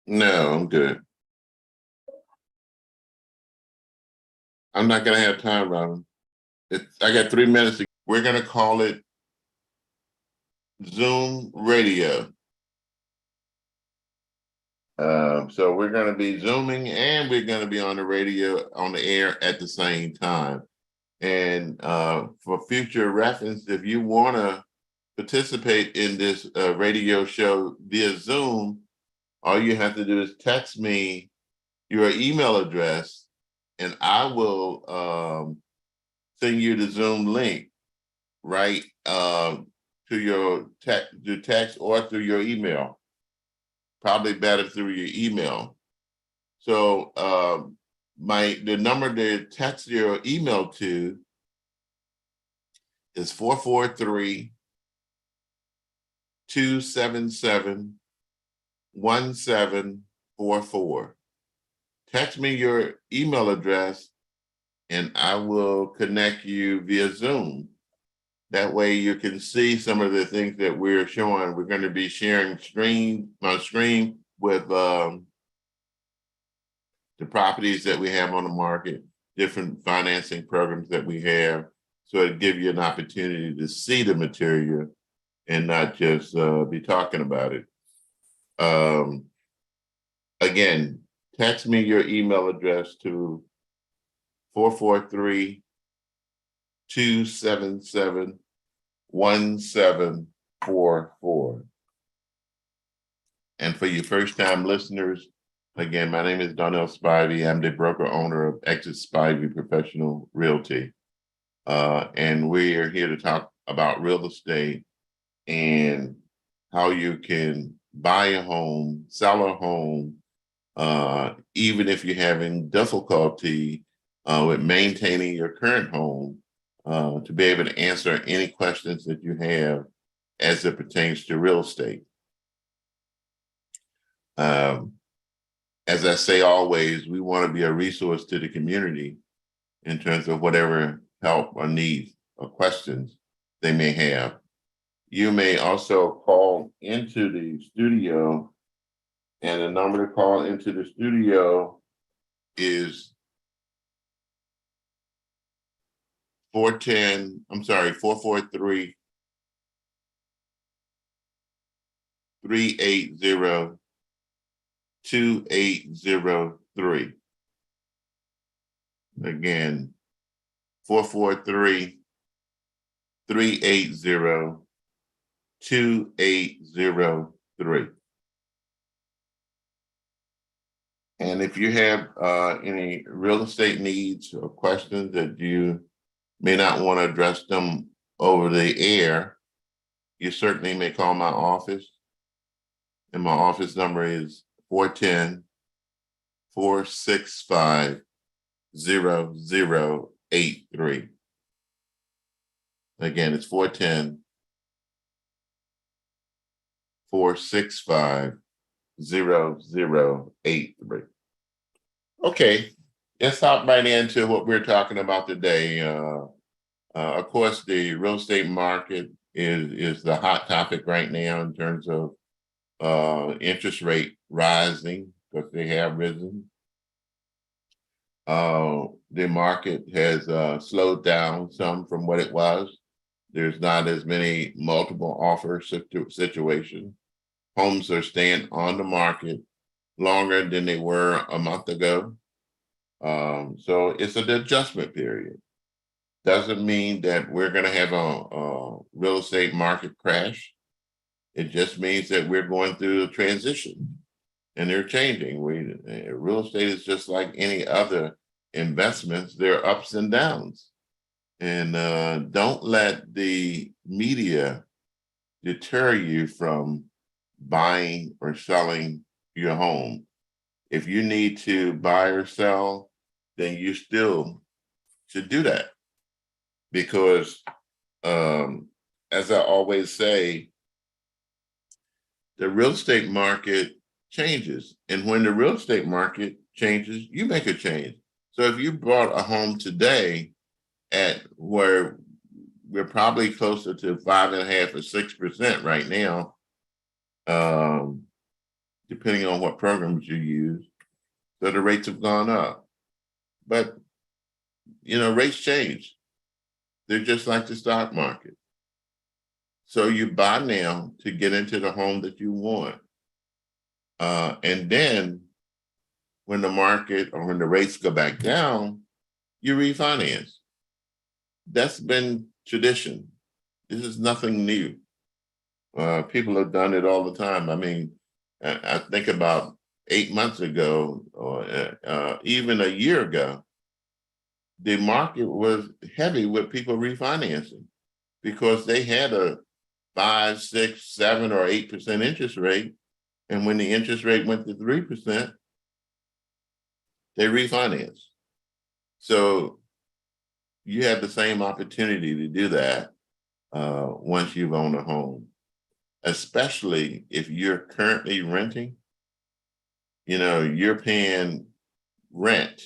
No, I'm good. I'm not gonna have time, Robin. I got 3 minutes. We're gonna call it Zoom Radio. So we're gonna be Zooming and we're gonna be on the radio, on the air at the same time. And for future reference, if you wanna participate in this radio show via Zoom, all you have to do is text me your email address and I will send you the Zoom link right to your text or through your email. Probably better through your email. So the number to text your email to is 443-277-1744. Text me your email address and I will connect you via Zoom. That way you can see some of the things that we're showing. We're going to be sharing on screen with the properties that we have on the market, different financing programs that we have. So it'll give you an opportunity to see the material and not just be talking about it. Again, text me your email address to 443-277-1744. And for your first-time listeners, again, my name is Donnell Spivey. I'm the broker owner of Exit Spivey Professional Realty. And we are here to talk about real estate and how you can buy a home, sell a home, even if you're having difficulty with maintaining your current home, to be able to answer any questions that you have as it pertains to real estate. As I say always, we want to be a resource to the community in terms of whatever help or needs or questions they may have. You may also call into the studio, and the number to call into the studio is 443 380 2803. Again, 443 380 2803. And if you have any real estate needs or questions that you may not want to address them over the air, you certainly may call my office. And my office number is 410-465-0083. Again, it's 410-465-0083. Okay, let's hop right into what we're talking about today. Of course, the real estate market is the hot topic right now in terms of interest rate rising because they have risen. The market has slowed down some from what it was. There's not as many multiple offer situations. Homes are staying on the market longer than they were a month ago. So it's an adjustment period. Doesn't mean that we're going to have a real estate market crash. It just means that we're going through a transition and they're changing. Real estate is just like any other investments. There are ups and downs. And don't let the media deter you from buying or selling your home. If you need to buy or sell, then you still should do that. Because as I always say, the real estate market changes. And when the real estate market changes, you make a change. So if you bought a home today at where we're probably closer to 5.5 or 6% right now, depending on what programs you use. So the rates have gone up. But, rates change. They're just like the stock market. So you buy now to get into the home that you want. And then when the market or when the rates go back down, you refinance. That's been tradition. This is nothing new. People have done it all the time. I mean, I think about 8 months ago, or even a year ago, the market was heavy with people refinancing because they had a 5, 6, 7, or 8% interest rate. And when the interest rate went to 3%, they refinanced. So you have the same opportunity to do that once you've owned a home, especially if you're currently renting. You're paying rent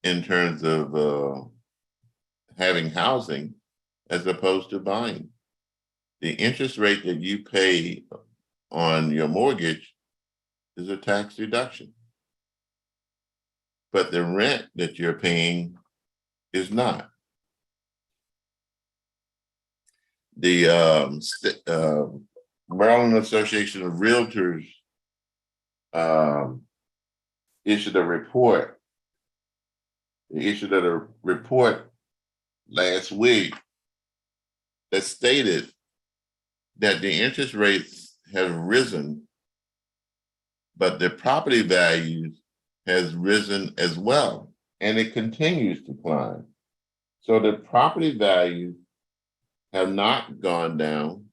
in terms of having housing as opposed to buying. The interest rate that you pay on your mortgage is a tax deduction, but the rent that you're paying is not. The Maryland Association of Realtors issued a report. They issued a report last week that stated that the interest rates have risen, but the property values has risen as well, and it continues to climb. So the property values have not gone down.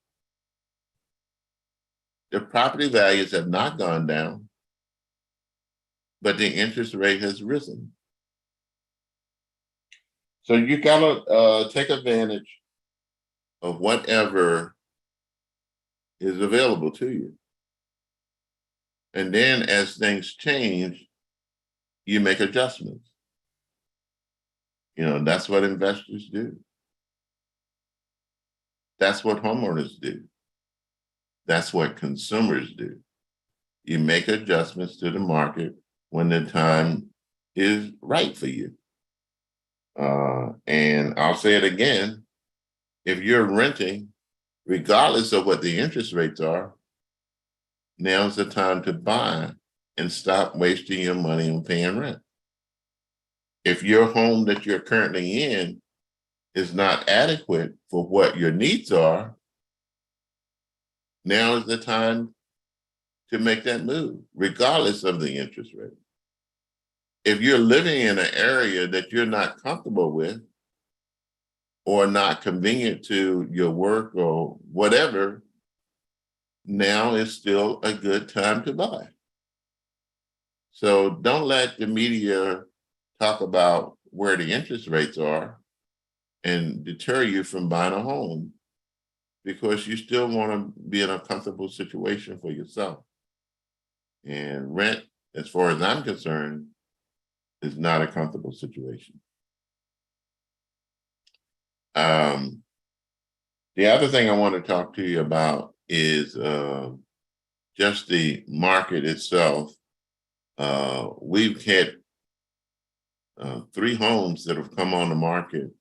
The property values have not gone down, but the interest rate has risen. So you gotta take advantage of whatever is available to you. And then as things change, you make adjustments. That's what investors do. That's what homeowners do. That's what consumers do. You make adjustments to the market when the time is right for you. And I'll say it again, if you're renting, regardless of what the interest rates are, now's the time to buy and stop wasting your money on paying rent. If your home that you're currently in is not adequate for what your needs are, now is the time to make that move, regardless of the interest rate. If you're living in an area that you're not comfortable with or not convenient to your work or whatever, now is still a good time to buy. So don't let the media talk about where the interest rates are and deter you from buying a home, because you still want to be in a comfortable situation for yourself. And rent, as far as I'm concerned, is not a comfortable situation. The other thing I want to talk to you about is just the market itself. We've had 3 homes that have come on the market.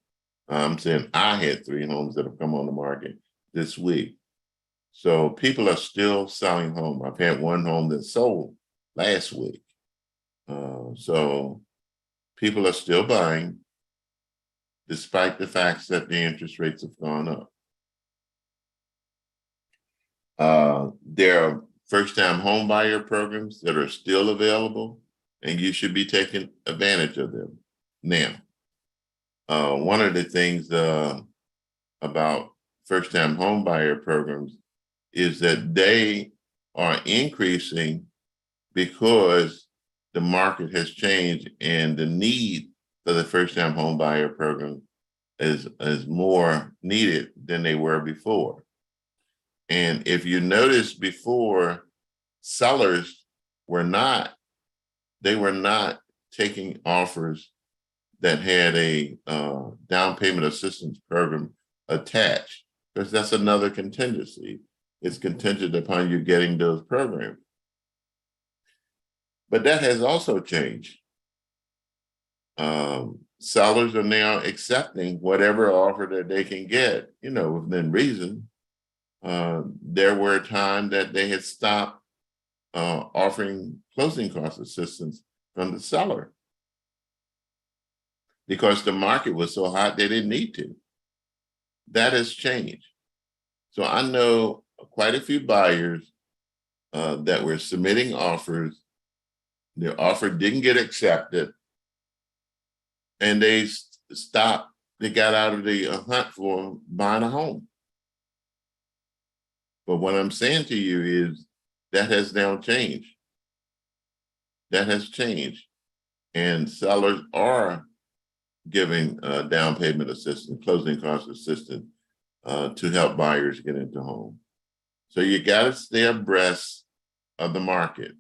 I'm saying I had 3 homes that have come on the market this week. So people are still selling homes. I've had 1 home that sold last week. So people are still buying, despite the fact that the interest rates have gone up. There are first-time home buyer programs that are still available, and you should be taking advantage of them now. One of the things about first-time home buyer programs is that they are increasing because the market has changed and the need for the first-time home buyer program is more needed than they were before. And if you notice before, sellers were not taking offers that had a down payment assistance program attached, because that's another contingency. It's contingent upon you getting those programs. But that has also changed. Sellers are now accepting whatever offer that they can get, within reason. There were times that they had stopped offering closing cost assistance from the seller because the market was so hot they didn't need to. That has changed. So I know quite a few buyers that were submitting offers. Their offer didn't get accepted, and they stopped. They got out of the hunt for buying a home. But what I'm saying to you is that has now changed. That has changed. And sellers are giving down payment assistance, closing cost assistance to help buyers get into home. So you got to stay abreast of the market.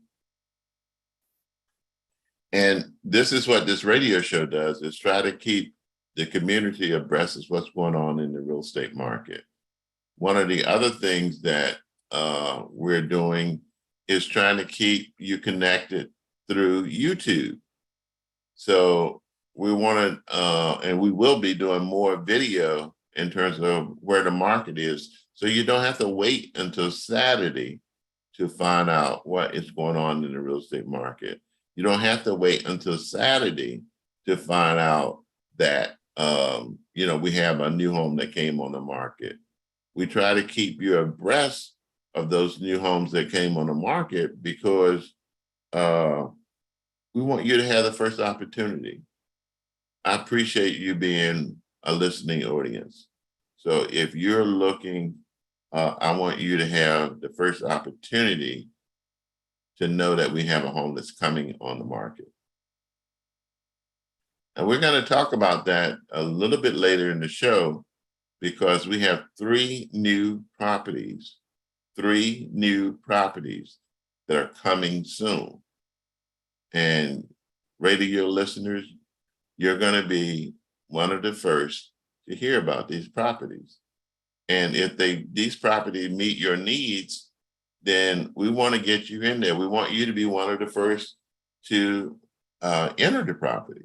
And this is what this radio show does, is try to keep the community abreast of what's going on in the real estate market. One of the other things that we're doing is trying to keep you connected through YouTube. So we want to, and we will be doing more video in terms of where the market is. So you don't have to wait until Saturday to find out what is going on in the real estate market. You don't have to wait until Saturday to find out that, we have a new home that came on the market. We try to keep you abreast of those new homes that came on the market because we want you to have the first opportunity. I appreciate you being a listening audience. So if you're looking, I want you to have the first opportunity to know that we have a home that's coming on the market. And we're going to talk about that a little bit later in the show because we have three new properties that are coming soon. And radio listeners, you're going to be one of the first to hear about these properties. And if these properties meet your needs, then we want to get you in there. We want you to be one of the first to enter the property.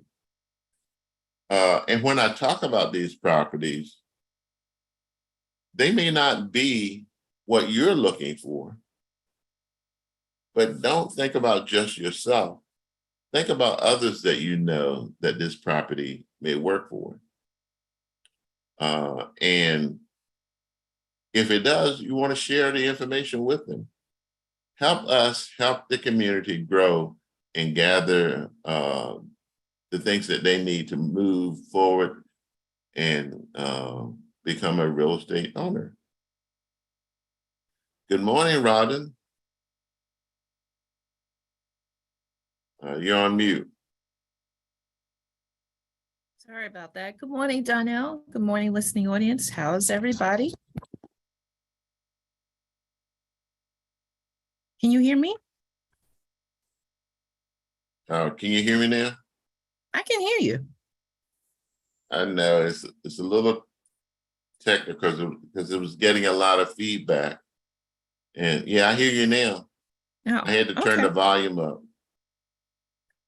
And when I talk about these properties, they may not be what you're looking for, but don't think about just yourself. Think about others that you know that this property may work for. And if it does, you want to share the information with them. Help us help the community grow and gather the things that they need to move forward and become a real estate owner. Good morning, Robin. You're on mute. Sorry about that. Good morning, Donnell. Good morning, listening audience. How's everybody? Can you hear me? Can you hear me now? I can hear you. I know it's a little technical because it was getting a lot of feedback. And yeah, I hear you now. Oh, I had to turn the volume up.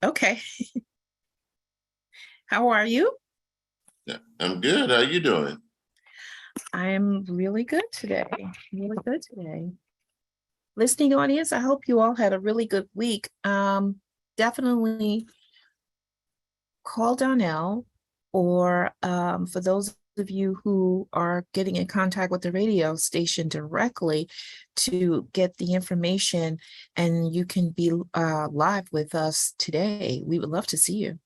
Okay. How are you? I'm good. How are you doing? I'm really good today. Listening audience, I hope you all had a really good week. Definitely call Donnell, or for those of you who are getting in contact with the radio station directly to get the information, and you can be live with us today. We would love to see you.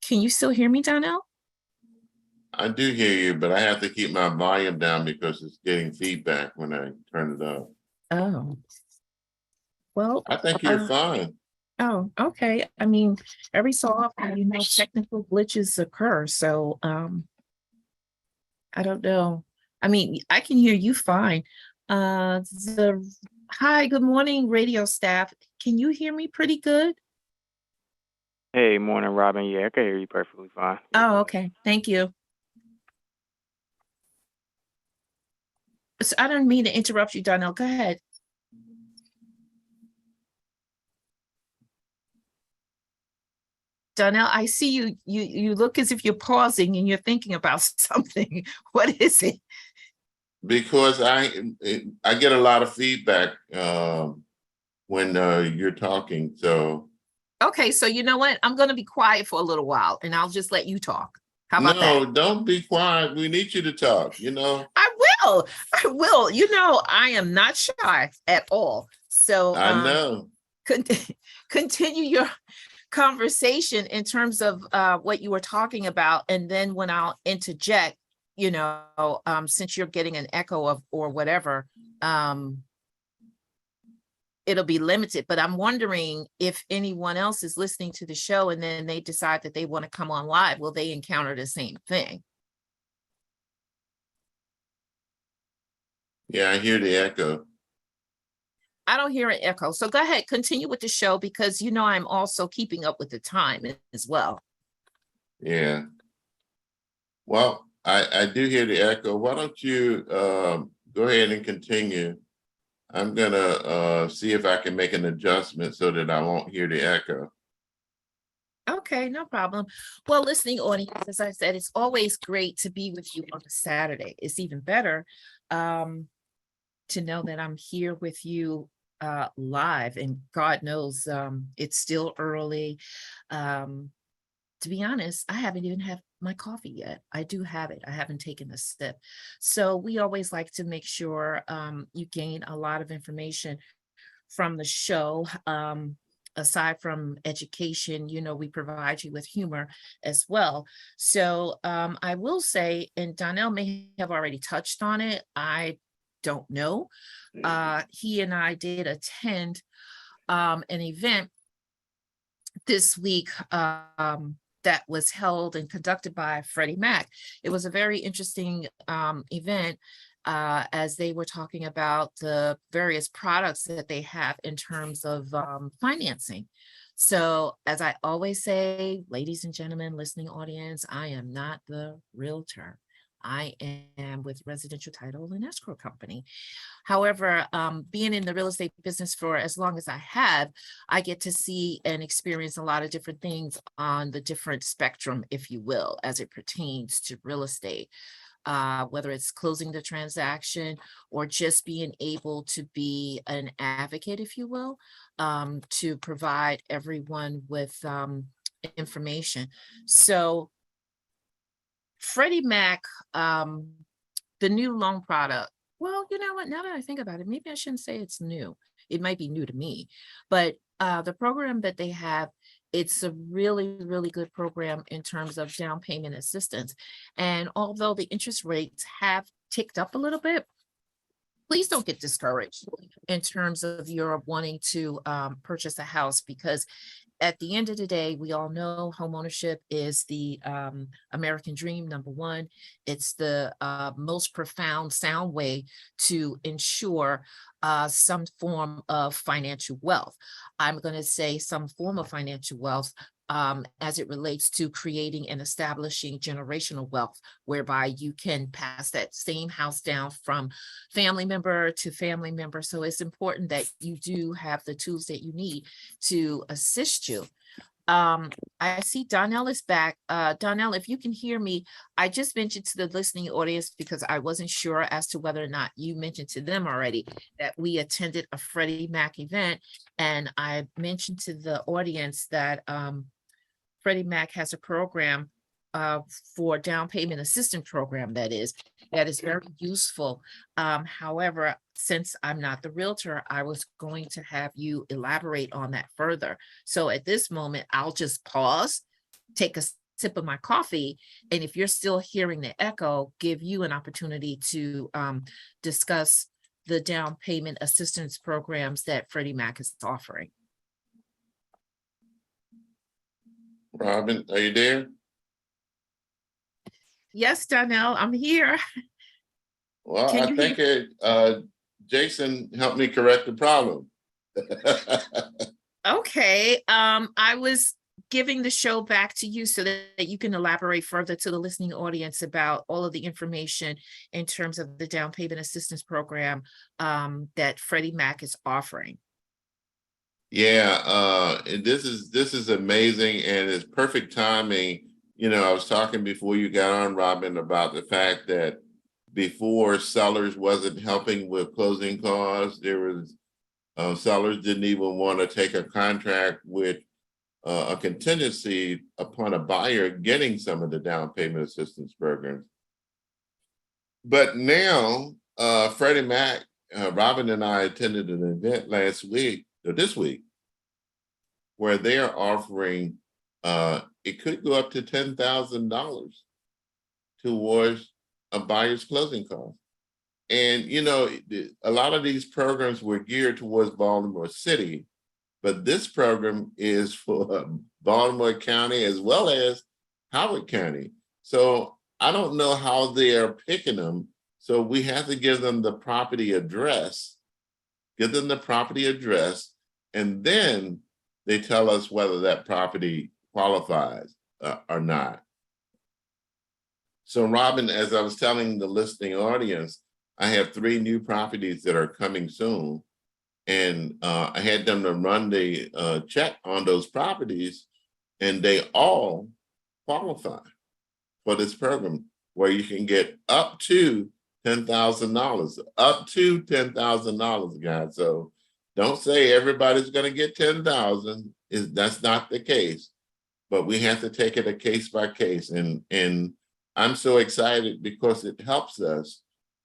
Can you still hear me, Donnell? I do hear you, but I have to keep my volume down because it's getting feedback when I turn it up. Oh, well, I think you're fine. Oh, okay. I mean, every so often, technical glitches occur. So I don't know. I mean, I can hear you fine. Hi, good morning, radio staff. Can you hear me pretty good? Hey, morning, Robin. Yeah, I can hear you perfectly fine. Oh, okay. Thank you. So I don't mean to interrupt you, Donnell. Go ahead. Donnell, I see you. You look as if you're pausing and you're thinking about something. What is it? Because I get a lot of feedback when you're talking. So Okay, so you know what? I'm going to be quiet for a little while, and I'll just let you talk. How about no, that? don't be quiet. We need you to talk. You know, I will. I will. You know, I am not shy at all. So I know. con- continue your conversation in terms of what you were talking about, and then when I'll interject, you know, since you're getting an echo of or whatever, it'll be limited. But I'm wondering if anyone else is listening to the show and then they decide that they want to come on live, will they encounter the same thing? Yeah, I hear the echo. I don't hear an echo. So go ahead, continue with the show, because you know I'm also keeping up with the time as well. Yeah. Well, I do hear the echo. Why don't you go ahead and continue? I'm gonna see if I can make an adjustment so that I won't hear the echo. Okay, no problem. Well, listening audience, as I said, it's always great to be with you on a Saturday. It's even better to know that I'm here with you live, and God knows it's still early. To be honest, I haven't even had my coffee yet. I do have it. I haven't taken a sip. So we always like to make sure you gain a lot of information from the show. Aside from education, you know, we provide you with humor as well. So I will say, and Donnell may have already touched on it, I don't know. He and I did attend an event this week that was held and conducted by Freddie Mac. It was a very interesting event as they were talking about the various products that they have in terms of financing. So, as I always say, ladies and gentlemen, listening audience, I am not the realtor. I am with Residential Title and Escrow Company. However, being in the real estate business for as long as I have, I get to see and experience a lot of different things on the different spectrum, if you will, as it pertains to real estate. Whether it's closing the transaction or just being able to be an advocate, if you will, to provide everyone with information. So Freddie Mac, the new loan product, well, you know what, now that I think about it, maybe I shouldn't say it's new. It might be new to me, but the program that they have, it's a really, really good program in terms of down payment assistance. And although the interest rates have ticked up a little bit, please don't get discouraged in terms of your wanting to purchase a house, because at the end of the day, we all know homeownership is the American dream, number one. It's the most profound, sound way to ensure some form of financial wealth. I'm going to say some form of financial wealth as it relates to creating and establishing generational wealth, whereby you can pass that same house down from family member to family member. So it's important that you do have the tools that you need to assist you. I see Donnell is back. Donnell, if you can hear me, I just mentioned to the listening audience, because I wasn't sure as to whether or not you mentioned to them already, that we attended a Freddie Mac event. And I mentioned to the audience that Freddie Mac has a program for down payment assistance program that is very useful. However, since I'm not the realtor, I was going to have you elaborate on that further. So at this moment, I'll just pause, take a sip of my coffee, and if you're still hearing the echo, give you an opportunity to discuss the down payment assistance programs that Freddie Mac is offering. Robin, are you there? Yes, Donnell, I'm here. Well, Can I you think hear? Jason helped me correct the problem. Okay, I was giving the show back to you so that you can elaborate further to the listening audience about all of the information in terms of the down payment assistance program that Freddie Mac is offering. Yeah, and this is amazing, and it's perfect timing. You know, I was talking before you got on, Robin, about the fact that before sellers wasn't helping with closing costs. There was sellers didn't even want to take a contract with a contingency upon a buyer getting some of the down payment assistance programs. But now, Freddie Mac, Robin and I attended an event last week, or this week, where they're offering, it could go up to $10,000 towards a buyer's closing cost. And, you know, a lot of these programs were geared towards Baltimore City, but this program is for Baltimore County as well as Howard County. So I don't know how they are picking them. So we have to give them the property address, and then they tell us whether that property qualifies or not. So Robin, as I was telling the listening audience, I have 3 new properties that are coming soon. And I had them to run the check on those properties, and they all qualify for this program where you can get up to $10,000, up to $10,000, guys. So don't say everybody's going to get 10,000. That's not the case, but we have to take it a case by case. And I'm so excited because it helps us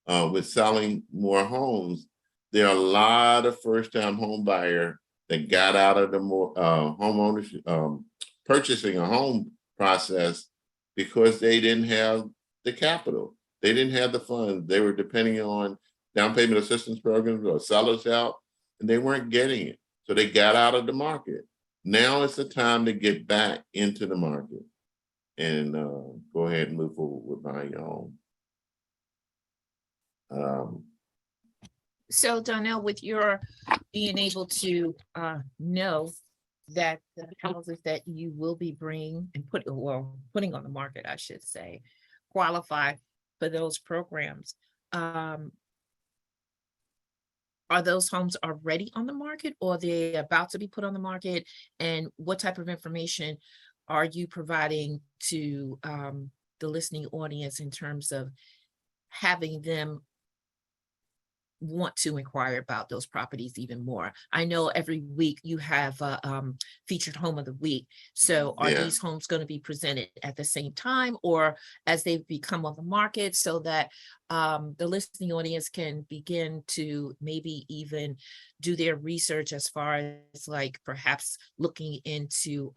with selling more homes. There are a lot of first-time home buyer that got out of the home ownership, purchasing a home process because they didn't have the capital. They didn't have the funds. They were depending on down payment assistance programs or sellers help, and they weren't getting it. So they got out of the market. Now it's the time to get back into the market and go ahead and move forward with buying your home. So Donnell, with your being able to know that the houses that you will be bringing and putting on the market, I should say, qualify for those programs, are those homes already on the market, or are they about to be put on the market? And what type of information are you providing to the listening audience in terms of having them want to inquire about those properties even more? I know every week you have a featured home of the week. So are these homes going to be presented at the same time or as they become on the market, so that the listening audience can begin to maybe even do their research as far as like perhaps looking into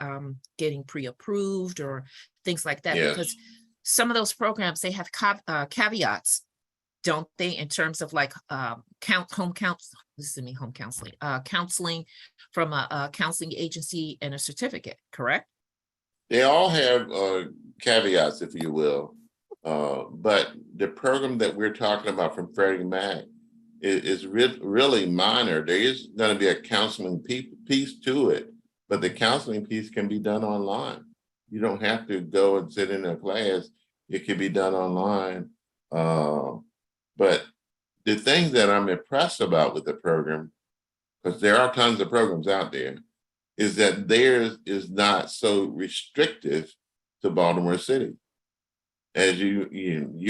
getting pre-approved or things like that? Because some of those programs, they have caveats, don't they, in terms of like home counseling from a counseling agency and a certificate, correct? They all have caveats, if you will, but the program that we're talking about from Freddie Mac is really minor. There is going to be a counseling piece to it, but the counseling piece can be done online. You don't have to go and sit in a class. It can be done online. But the thing that I'm impressed about with the program, because there are tons of programs out there, is that theirs is not so restrictive to Baltimore City. As you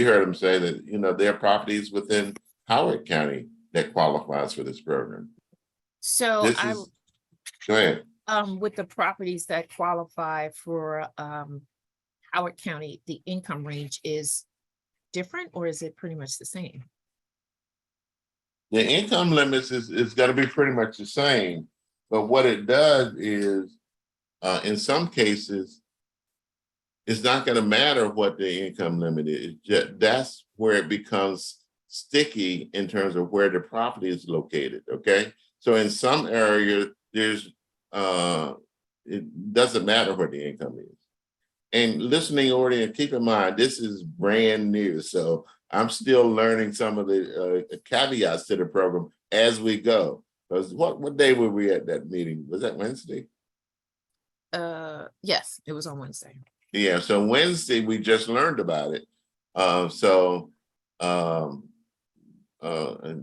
heard them say that, you know, there are properties within Howard County that qualifies for this program. So go ahead. With the properties that qualify for Howard County, the income range is different, or is it pretty much the same? The income limits is going to be pretty much the same, but what it does is, in some cases, it's not going to matter what the income limit is. That's where it becomes sticky in terms of where the property is located. Okay, so in some areas, it doesn't matter what the income is. And listening audience, keep in mind, this is brand new. So I'm still learning some of the caveats to the program as we go. Because what day were we at that meeting? Was that Wednesday? Yes, it was on Wednesday. Yeah, so Wednesday, we just learned about it. So, and,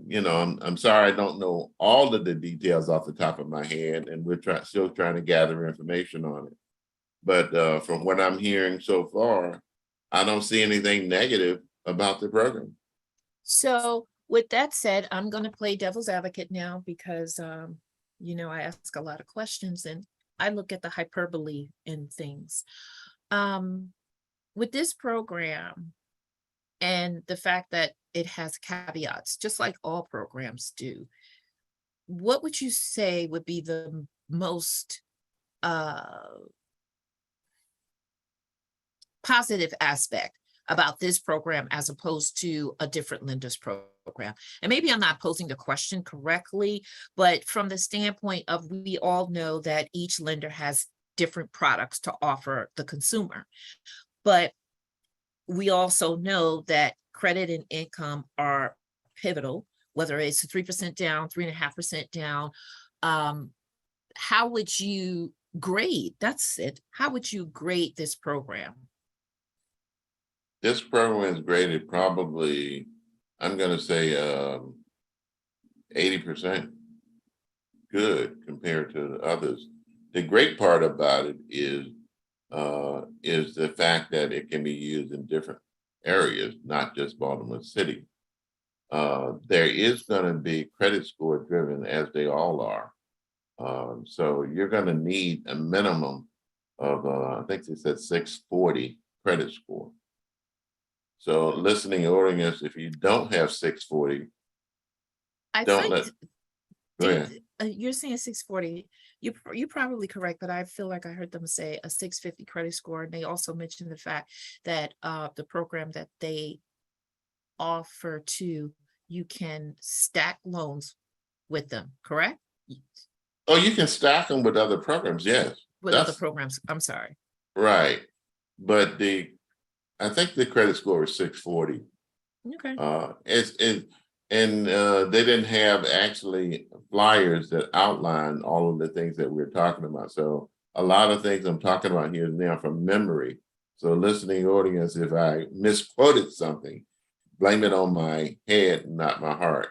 you know, I'm sorry I don't know all of the details off the top of my head, and we're still trying to gather information on it. But from what I'm hearing so far, I don't see anything negative about the program. So with that said, I'm gonna play devil's advocate now because you know, I ask a lot of questions and I look at the hyperbole in things. With this program and the fact that it has caveats, just like all programs do, what would you say would be the most positive aspect about this program as opposed to a different lender's program? And maybe I'm not posing the question correctly, but from the standpoint of, we all know that each lender has different products to offer the consumer. But we also know that credit and income are pivotal, whether it's 3% down, 3.5% down. How would you grade? That's it. How would you grade this program? This program is graded probably, I'm going to say 80% good compared to the others. The great part about it is the fact that it can be used in different areas, not just Baltimore City. There is going to be credit score driven, as they all are. So you're going to need a minimum of, I think they said 640 credit score. So listening audience, if you don't have 640, I don't think let, go ahead. you're saying 640. You're probably correct, but I feel like I heard them say a 650 credit score. And they also mentioned the fact that the program that they offer to, you can stack loans with them, correct? Oh, you can stack them with other programs, yes. With other That's programs. I'm sorry. right. But I think the credit score is 640. Okay. They didn't have actually flyers that outline all of the things that we're talking about. So a lot of things I'm talking about here is now from memory. So listening audience, if I misquoted something, blame it on my head, not my heart.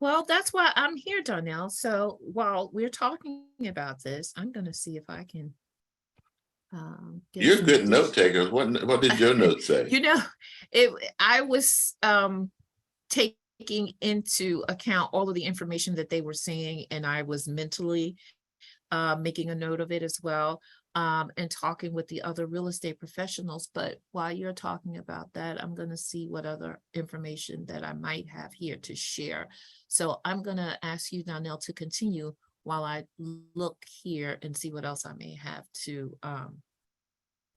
Well, that's why I'm here, Darnell. So while we're talking about this, I'm going to see if I can get You're some good note takers. What did your note say? You know, I was taking into account all of the information that they were saying, and I was mentally making a note of it as well, and talking with the other real estate professionals. But while you're talking about that, I'm going to see what other information that I might have here to share. So I'm going to ask you, Donnell, to continue while I look here and see what else I may have to. All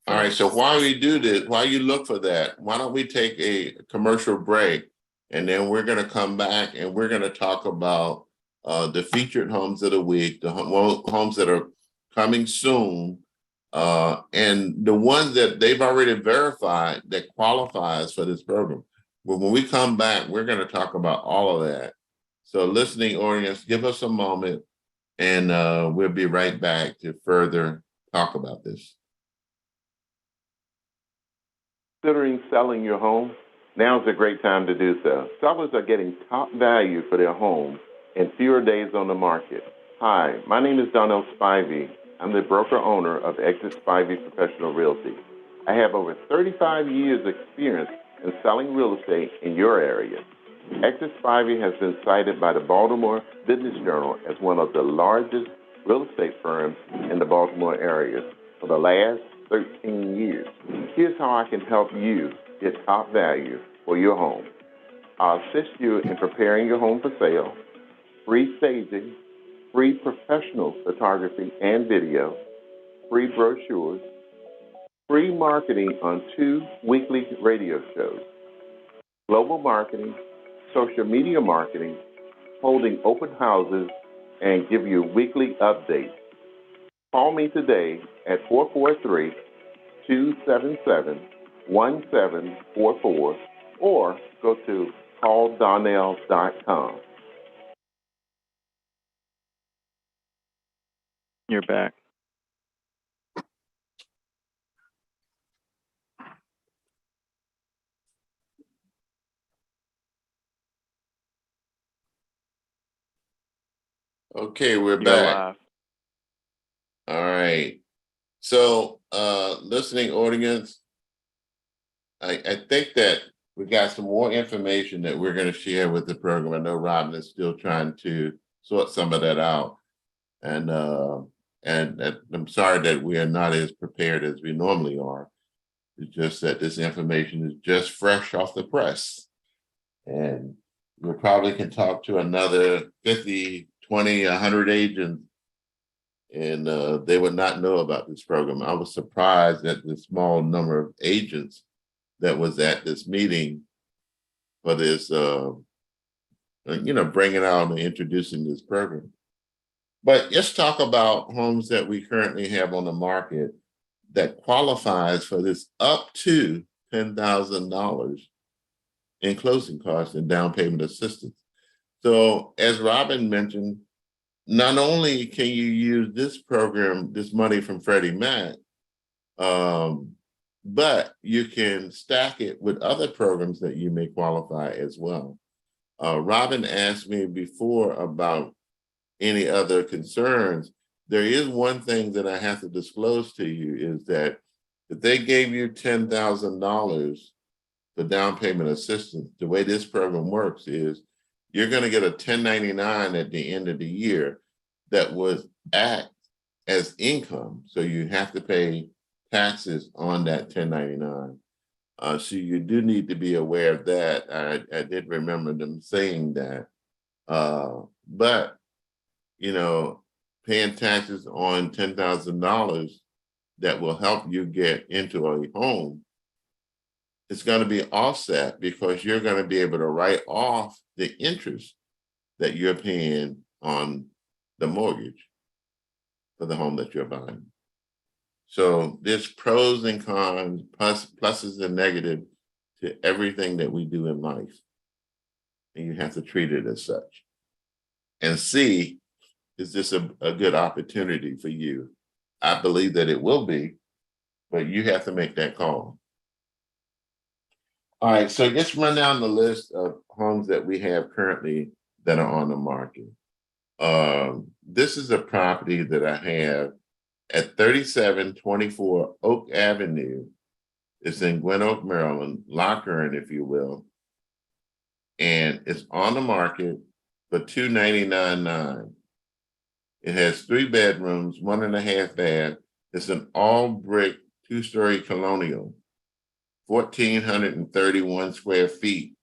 right, so while we do this, while you look for that, why don't we take a commercial break, and then we're going to come back and we're going to talk about the featured homes of the week, the homes that are coming soon, and the ones that they've already verified that qualifies for this program. But when we come back, we're going to talk about all of that. So listening audience, give us a moment, and we'll be right back to further talk about this. Considering selling your home? Now's a great time to do so. Sellers are getting top value for their homes and fewer days on the market. Hi, my name is Donnell Spivey. I'm the broker owner of Exit Spivey Professional Realty. I have over 35 years experience in selling real estate in your area. Exit Spivey has been cited by the Baltimore Business Journal as one of the largest real estate firms in the Baltimore area for the last 13 years. Here's how I can help you get top value for your home. I'll assist you in preparing your home for sale, free staging, free professional photography and video, free brochures, free marketing on 2 weekly radio shows, global marketing, social media marketing, holding open houses, and give you weekly updates. Call me today at 443-277-1744 or go to calldonnell.com. You're back. Okay, we're You're back. live. All right. So, listening audience, I think that we got some more information that we're going to share with the program. I know Robin is still trying to sort some of that out. And I'm sorry that we are not as prepared as we normally are. It's just that this information is just fresh off the press. And we probably can talk to another 50, 20, 100 agents, and they would not know about this program. I was surprised at the small number of agents that was at this meeting for this, bringing out and introducing this program. But let's talk about homes that we currently have on the market that qualifies for this up to $10,000 in closing costs and down payment assistance. So as Robin mentioned, not only can you use this program, this money from Freddie Mac, but you can stack it with other programs that you may qualify as well. Robin asked me before about any other concerns. There is one thing that I have to disclose to you is that if they gave you $10,000 for down payment assistance, the way this program works is you're going to get a 1099 at the end of the year that would act as income. So you have to pay taxes on that 1099. So you do need to be aware of that. I did remember them saying that. But, paying taxes on $10,000 that will help you get into a home, it's going to be offset because you're going to be able to write off the interest that you're paying on the mortgage for the home that you're buying. So there's pros and cons, pluses and negatives to everything that we do in life. And you have to treat it as such. And see, is this a good opportunity for you? I believe that it will be, but you have to make that call. All right, so let's run down the list of homes that we have currently that are on the market. This is a property that I have at 3724 Oak Avenue. It's in Glen Oak, Maryland, Lockern, if you will. And it's on the market for $299,900. It has 3 bedrooms, 1.5 bath. It's an all brick 2-story colonial, 1,431 square feet,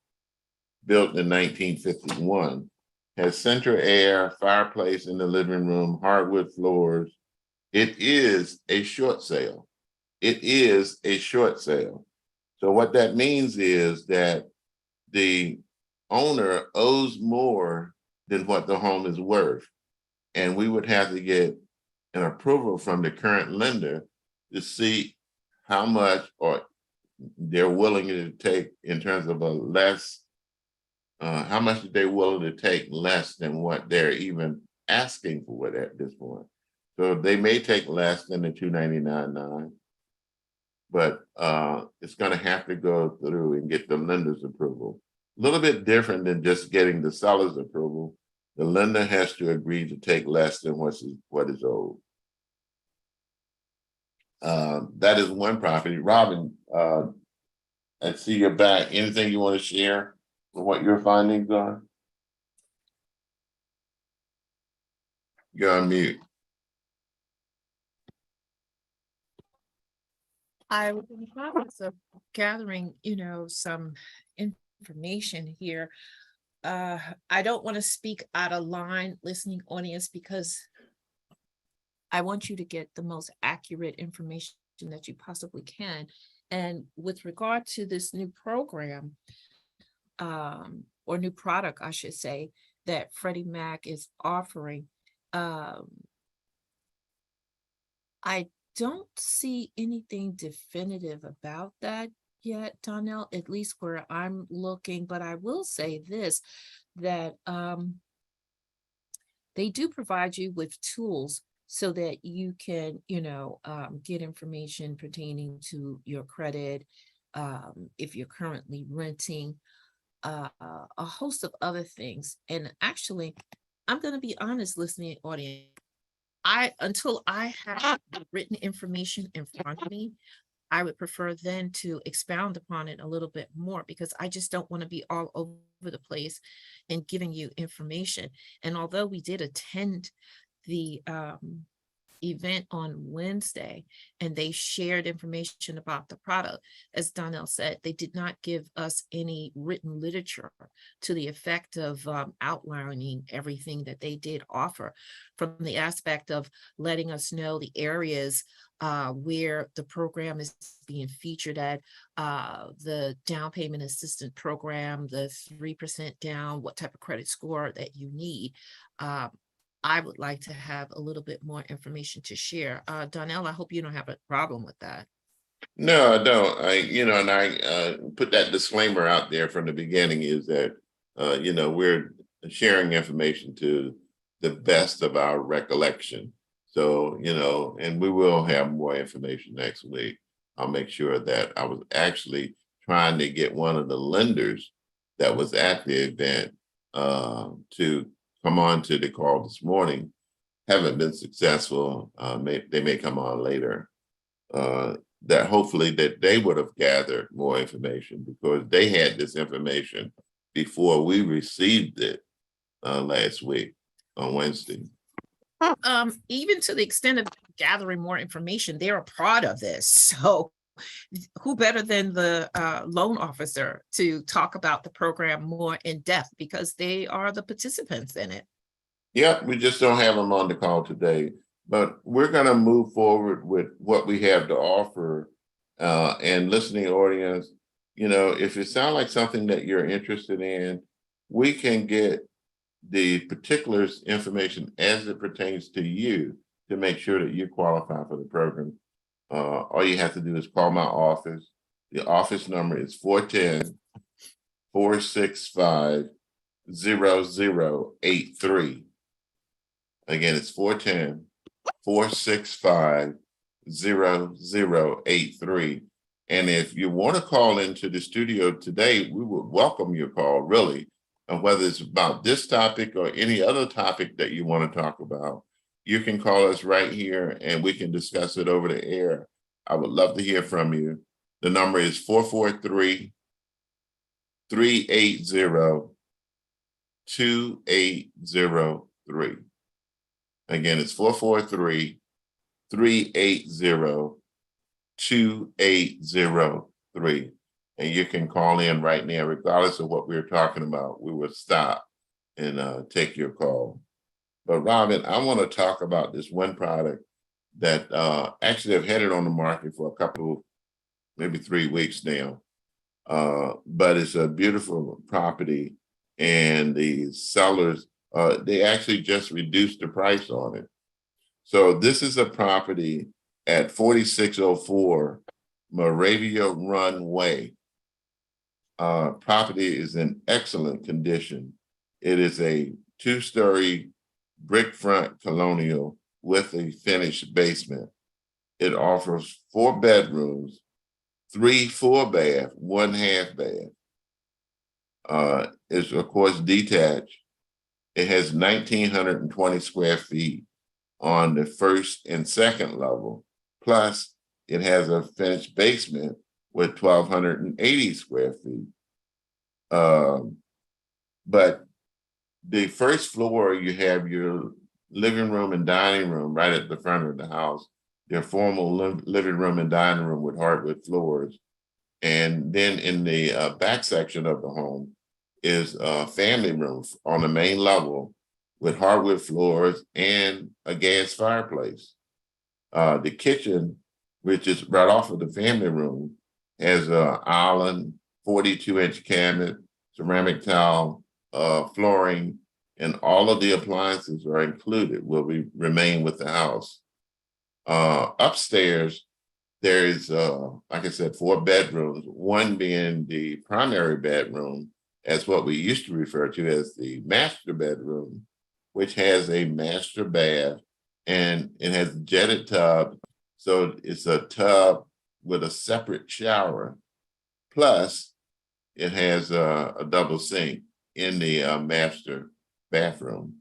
built in 1951. Has central air, fireplace in the living room, hardwood floors. It is a short sale. It is a short sale. So what that means is that the owner owes more than what the home is worth. And we would have to get an approval from the current lender to see how much or they're willing to take in terms of a less, how much they're willing to take less than what they're even asking for it at this point. So they may take less than the $299,900, but it's going to have to go through and get the lender's approval. A little bit different than just getting the seller's approval. The lender has to agree to take less than what is owed. That is one property. Robin, I see you're back. Anything you want to share with what your findings are? You're on mute. I was in the process of gathering, some information here. I don't want to speak out of line, listening audience, because I want you to get the most accurate information that you possibly can. And with regard to this new program, or new product, I should say, that Freddie Mac is offering, I don't see anything definitive about that yet, Donnell, at least where I'm looking, but I will say this, that they do provide you with tools so that you can, get information pertaining to your credit, if you're currently renting, a host of other things. And actually, I'm going to be honest, listening audience. Until I have the written information in front of me, I would prefer then to expound upon it a little bit more because I just don't want to be all over the place and giving you information. And although we did attend the event on Wednesday and they shared information about the product, as Donnell said, they did not give us any written literature to the effect of outlining everything that they did offer, from the aspect of letting us know the areas where the program is being featured at, the down payment assistance program, the 3% down, what type of credit score that you need. I would like to have a little bit more information to share. Donnell, I hope you don't have a problem with that. No, I don't. I put that disclaimer out there from the beginning is that, we're sharing information to the best of our recollection. So, and we will have more information next week. I'll make sure that I was actually trying to get one of the lenders that was at the event to come on to the call this morning. Haven't been successful. They may come on later. That hopefully that they would have gathered more information because they had this information before we received it last week on Wednesday. Even to the extent of gathering more information, they're a part of this. So who better than the loan officer to talk about the program more in depth because they are the participants in it. Yeah, we just don't have them on the call today, but we're going to move forward with what we have to offer. And listening audience, if it sounds like something that you're interested in, we can get the particulars information as it pertains to you to make sure that you qualify for the program. All you have to do is call my office. The office number is 410-465-0083. Again, it's 410-465-0083. And if you want to call into the studio today, we would welcome your call, really. And whether it's about this topic or any other topic that you want to talk about, you can call us right here and we can discuss it over the air. I would love to hear from you. The number is 443-380-2803. Again, it's 443-380-2803. And you can call in right now, regardless of what we're talking about. We will stop and take your call. But Robin, I want to talk about this one product that actually I've had it on the market for a couple, maybe 3 weeks now. But it's a beautiful property, and the sellers, they actually just reduced the price on it. So this is a property at 4604 Moravia Run Way. Property is in excellent condition. It is a 2-story brick front colonial with a finished basement. It offers 4 bedrooms, 3 full bath, 1 half bath. It's of course detached. It has 1,920 square feet on the first and second level. Plus, it has a finished basement with 1,280 square feet. But the first floor, you have your living room and dining room right at the front of the house, your formal living room and dining room with hardwood floors. And then in the back section of the home is a family room on the main level with hardwood floors and a gas fireplace. The kitchen, which is right off of the family room, has an island, 42-inch cabinet, ceramic tile, flooring, and all of the appliances are included, remain with the house. Upstairs, there is, like I said, 4 bedrooms, one being the primary bedroom, as what we used to refer to as the master bedroom, which has a master bath, and it has a jetted tub. So it's a tub with a separate shower. Plus, it has a double sink in the master bathroom.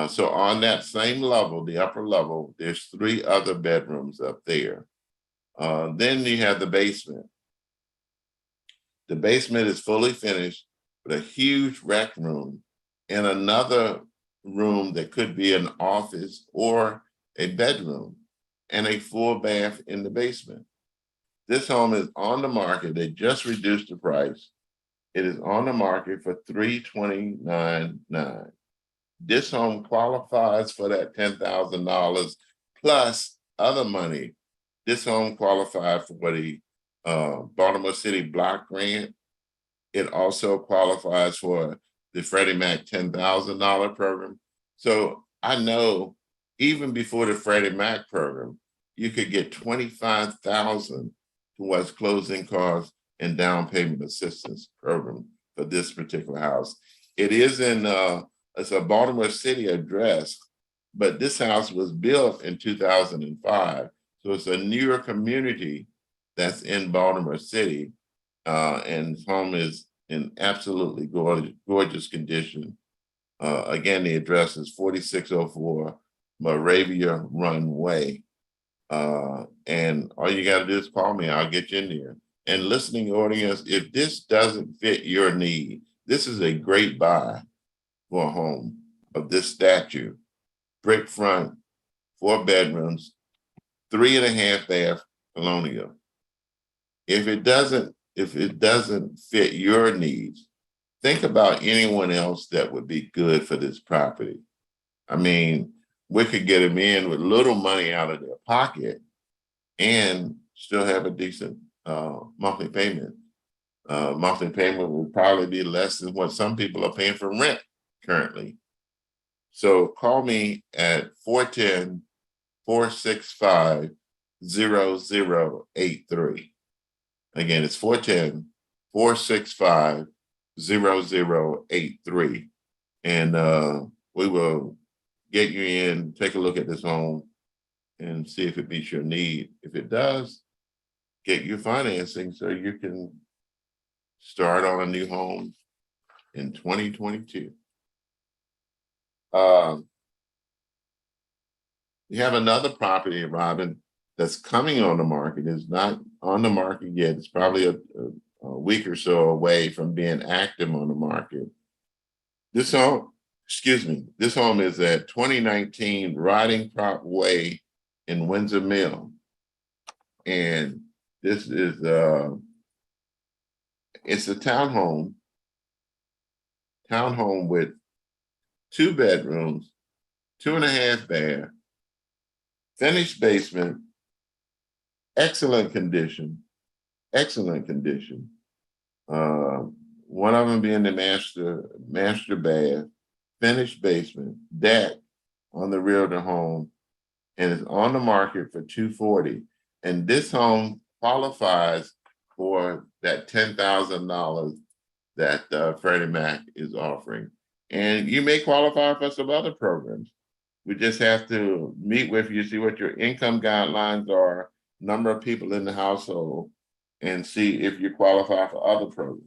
So on that same level, the upper level, there's 3 other bedrooms up there. Then you have the basement. The basement is fully finished with a huge rec room and another room that could be an office or a bedroom and a full bath in the basement. This home is on the market. They just reduced the price. It is on the market for $329,900. This home qualifies for that $10,000 plus other money. This home qualified for the Baltimore City Block Grant. It also qualifies for the Freddie Mac $10,000 program. So I know even before the Freddie Mac program, you could get $25,000 towards closing costs and down payment assistance program for this particular house. It is it's a Baltimore City address, but this house was built in 2005. So it's a newer community that's in Baltimore City. And his home is in absolutely gorgeous condition. Again, the address is 4604 Moravia Runway. And all you got to do is call me. I'll get you in there. And listening audience, if this doesn't fit your need, this is a great buy for a home of this stature. Brick front, 4 bedrooms, 3.5 bath colonial. If it doesn't fit your needs, think about anyone else that would be good for this property. I mean, we could get them in with little money out of their pocket and still have a decent monthly payment. Monthly payment will probably be less than what some people are paying for rent currently. So call me at 410-465-0083. Again, it's 410-465-0083. And we will get you in, take a look at this home and see if it meets your need. If it does, get your financing so you can start on a new home in 2022. We have another property, Robin, that's coming on the market. It's not on the market yet. It's probably a week or so away from being active on the market. This home, this home is at 2019 Riding Crop Way in Windsor Mill. And this is, it's a townhome with 2 bedrooms, 2.5 bath, finished basement, excellent condition. One of them being the master bath, finished basement, deck on the rear of the home, and it's on the market for $240,000. And this home qualifies for that $10,000 that Freddie Mac is offering. And you may qualify for some other programs. We just have to meet with you, see what your income guidelines are, number of people in the household, and see if you qualify for other programs.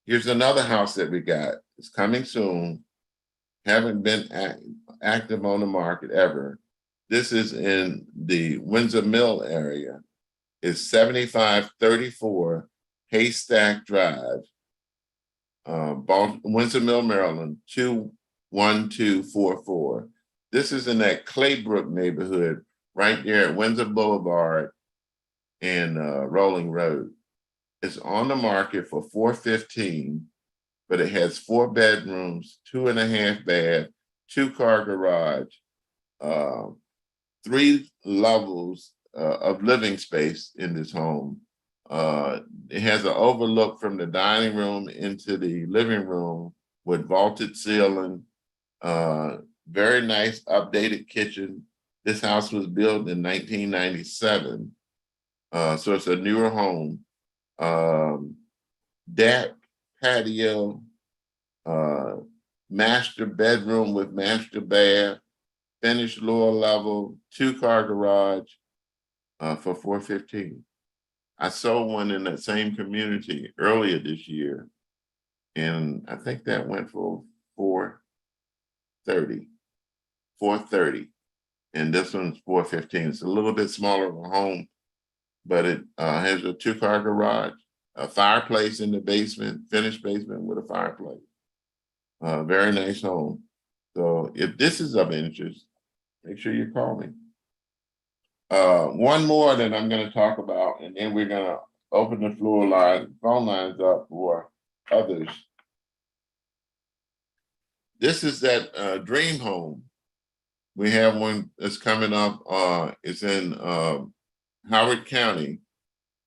Here's another house that we got. It's coming soon. Haven't been active on the market ever. This is in the Windsor Mill area. It's 7534 Haystack Drive, Windsor Mill, Maryland, 21244. This is in that Claybrook neighborhood, right there at Windsor Boulevard and Rolling Road. It's on the market for $415,000, but it has 4 bedrooms, 2.5 bath, 2-car garage, 3 levels of living space in this home. It has an overlook from the dining room into the living room with vaulted ceiling, very nice updated kitchen. This house was built in 1997, so it's a newer home. Deck, patio, master bedroom with master bath, finished lower level, 2-car garage for $415,000. I sold one in that same community earlier this year, and I think that went for 430, 430. And this one's 415. It's a little bit smaller of a home, but it has a 2-car garage, a fireplace in the basement, finished basement with a fireplace. Very nice home. So if this is of interest, make sure you call me. One more that I'm going to talk about, and then we're going to open the phone lines up for others. This is that dream home. We have one that's coming up. It's in Howard County.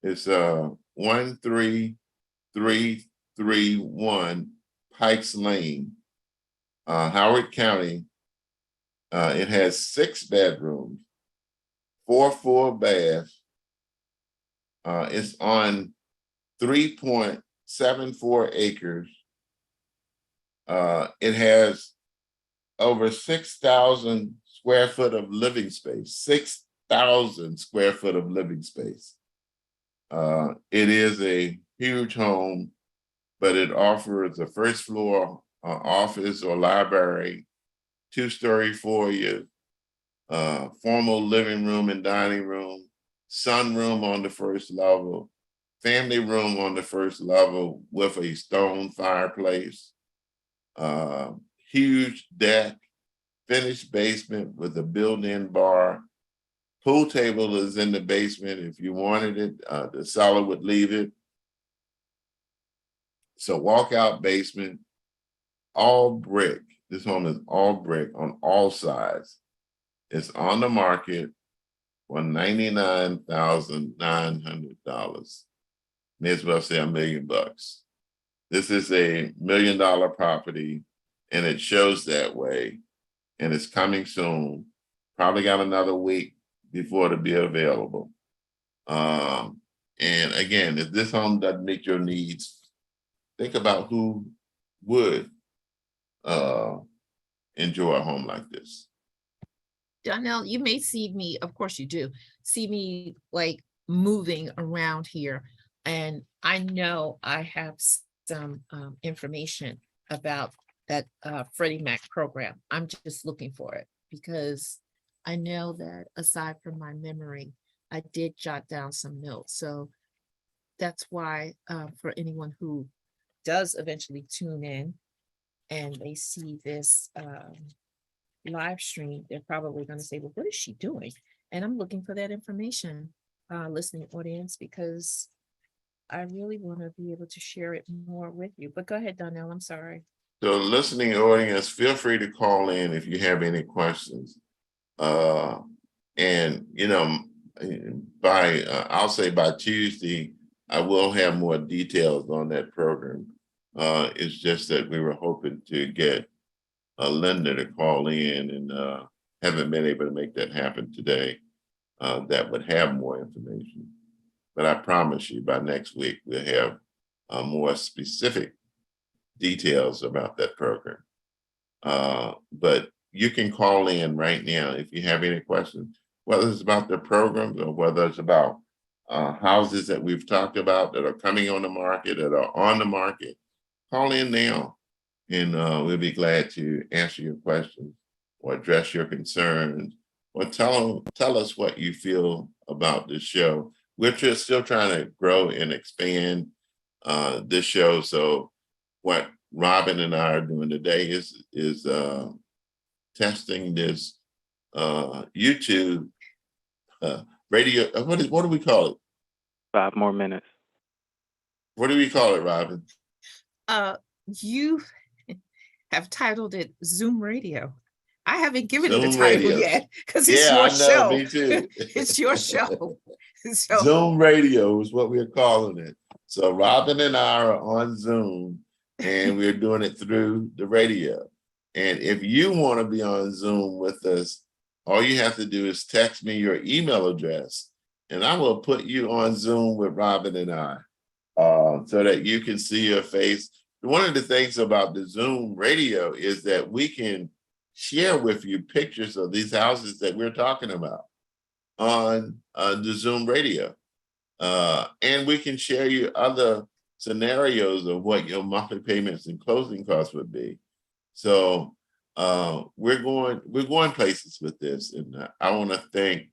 It's 13331 Pikes Lane, Howard County. It has 6 bedrooms, 4 full baths. It's on 3.74 acres. It has over 6,000 square foot of living space, 6,000 square foot of living space. It is a huge home, but it offers a first floor office or library, 2-story foyer, formal living room and dining room, sunroom on the first level, family room on the first level with a stone fireplace, huge deck, finished basement with a built-in bar. Pool table is in the basement. If you wanted it, the seller would leave it. So walkout basement, all brick. This home is all brick on all sides. It's on the market for $99,900. May as well say $1 million. This is a $1 million property, and it shows that way. And it's coming soon. Probably got another week before it'll be available. And again, if this home doesn't meet your needs, think about who would enjoy a home like this. Donnell, you may see me, of course you do, see me like moving around here. And I know I have some information about that Freddie Mac program. I'm just looking for it because I know that aside from my memory, I did jot down some notes. So that's why for anyone who does eventually tune in and they see this live stream, they're probably going to say, well, what is she doing? And I'm looking for that information, listening audience, because I really want to be able to share it more with you. But go ahead, Donnell, I'm sorry. So listening audience, feel free to call in if you have any questions. And, you know, I'll say by Tuesday, I will have more details on that program. It's just that we were hoping to get Linda to call in and haven't been able to make that happen today. That would have more information. But I promise you by next week, we'll have more specific details about that program. But you can call in right now if you have any questions, whether it's about the programs or whether it's about houses that we've talked about that are coming on the market, that are on the market. Call in now, and we'll be glad to answer your questions or address your concerns, or tell us what you feel about this show. We're just still trying to grow and expand this show. So what Robin and I are doing today is testing this YouTube radio. What do we call it? 5 more minutes. What do we call it, Robin? You have titled it Zoom Radio. I haven't given it Zoom a title Radio. yet because it's Yeah, your I know, show. me too. It's your show. So, Zoom Radio is what we're calling it. So Robin and I are on Zoom, and we're doing it through the radio. And if you want to be on Zoom with us, all you have to do is text me your email address, and I will put you on Zoom with Robin and I so that you can see your face. One of the things about the Zoom radio is that we can share with you pictures of these houses that we're talking about on the Zoom radio. And we can share you other scenarios of what your monthly payments and closing costs would be. So we're going places with this, and I want to thank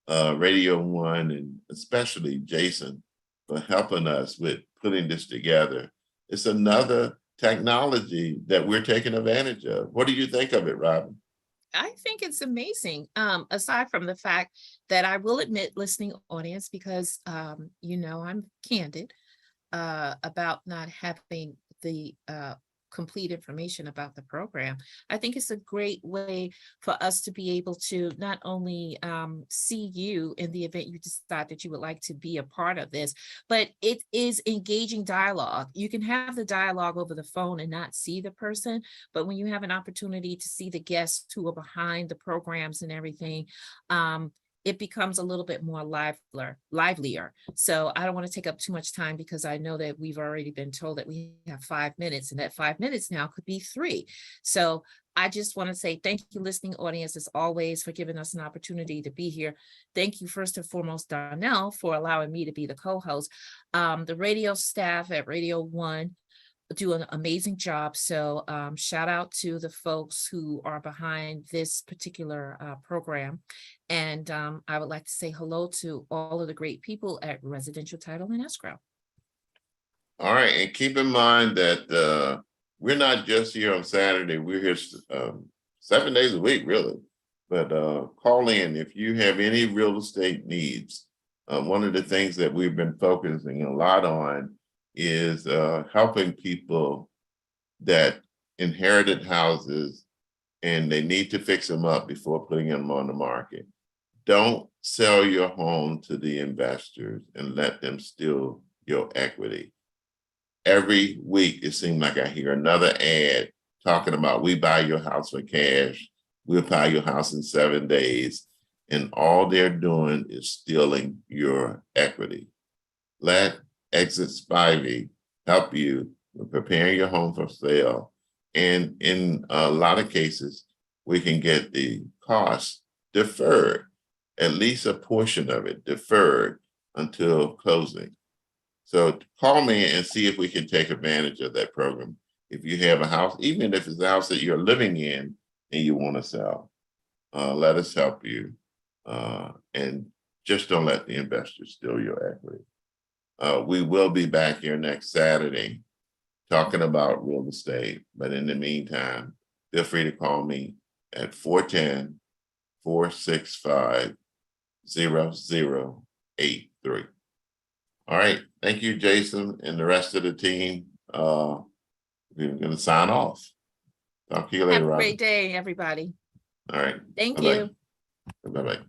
Radio One and especially Jason for helping us with putting this together. It's another technology that we're taking advantage of. What do you think of it, Robin? I think it's amazing. Aside from the fact that I will admit, listening audience, because I'm candid about not having the complete information about the program. I think it's a great way for us to be able to not only see you in the event you decide that you would like to be a part of this, but it is engaging dialogue. You can have the dialogue over the phone and not see the person, but when you have an opportunity to see the guests who are behind the programs and everything, it becomes a little bit more livelier. So I don't want to take up too much time because I know that we've already been told that we have 5 minutes, and that 5 minutes now could be 3. So I just want to say thank you, listening audience, as always, for giving us an opportunity to be here. Thank you first and foremost, Darnell, for allowing me to be the co-host. The radio staff at Radio One do an amazing job. So shout out to the folks who are behind this particular program. And I would like to say hello to all of the great people at Residential Title and Escrow. All right, and keep in mind that we're not just here on Saturday. We're here 7 days a week, really. But call in if you have any real estate needs. One of the things that we've been focusing a lot on is helping people that inherited houses and they need to fix them up before putting them on the market. Don't sell your home to the investors and let them steal your equity. Every week, it seems like I hear another ad talking about we buy your house for cash, we'll buy your house in 7 days, and all they're doing is stealing your equity. Let Exit Spivey help you with preparing your home for sale. And in a lot of cases, we can get the cost deferred, at least a portion of it deferred until closing. So call me and see if we can take advantage of that program. If you have a house, even if it's a house that you're living in and you want to sell, let us help you. And just don't let the investors steal your equity. We will be back here next Saturday talking about real estate. But in the meantime, feel free to call me at 410-465-0083. All right. Thank you, Jason, and the rest of the team. We're going to sign off. Talk to you later, Have a Robin. great day, everybody. All right. Thank Bye-bye. you. Bye-bye.